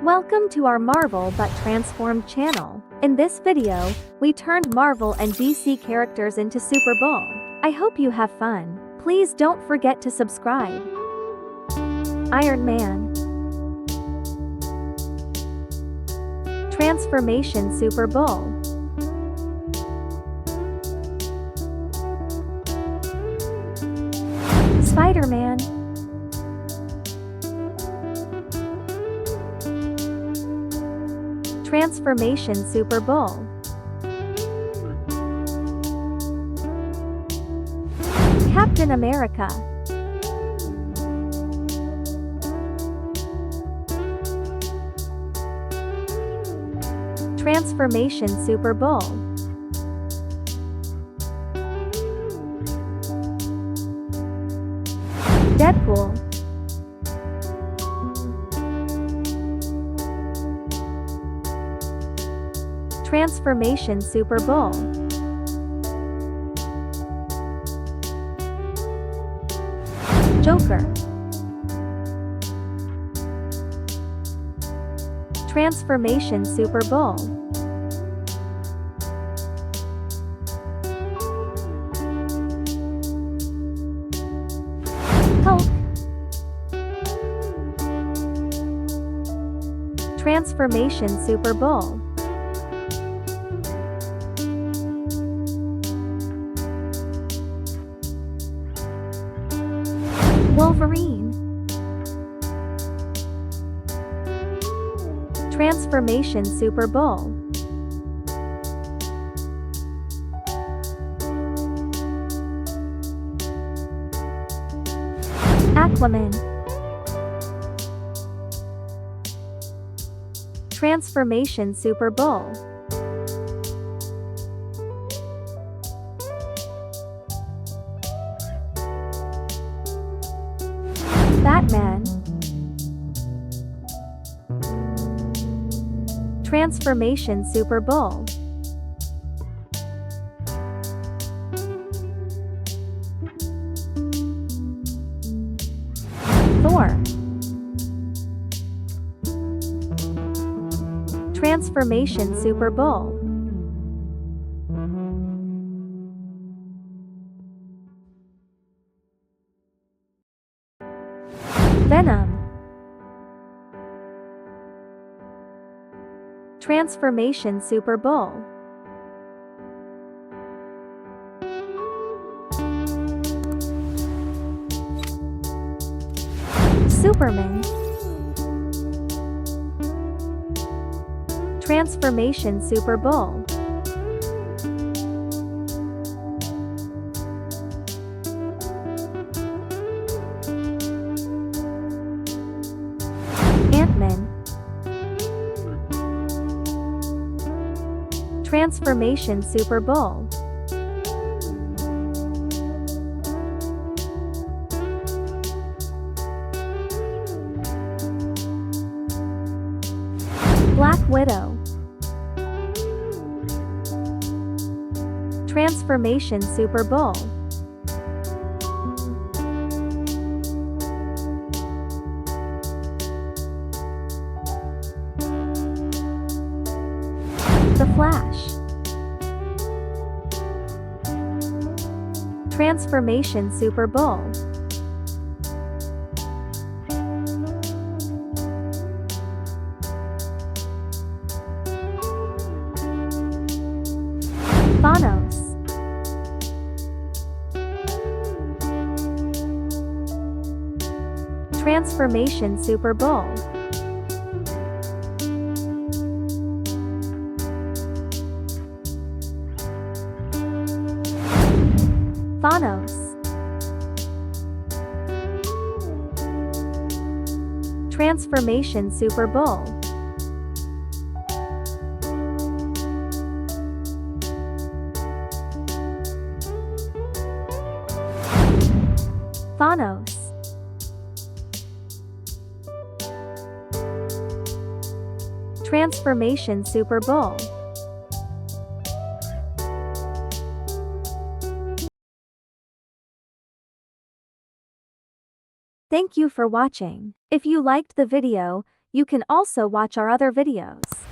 Welcome to our Marvel but Transformed channel. In this video, we turned Marvel and DC characters into Super Bowl. I hope you have fun. Please don't forget to subscribe. Iron Man. Transformation Super Bowl. Spider-Man. Transformation Super Bowl. Captain America. Transformation Super Bowl. Deadpool. Transformation Super Bowl. Joker. Transformation Super Bowl. Hulk. Transformation Super Bowl. Wolverine. Transformation Super Bowl. Aquaman. Transformation Super Bowl. Batman. Transformation Super Bowl. Thor. Transformation Super Bowl. Venom. Transformation Super Bowl. Superman. Transformation Super Bowl. Ant-Man. Transformation Super Bowl. Black Widow. Transformation Super Bowl. The Flash. Transformation Super Bowl. Thanos. Transformation Super Bowl. Thanos. Transformation Super Bowl. Thanos. Transformation Super Bowl. Thank you for watching. If you liked the video, You can also watch our other videos.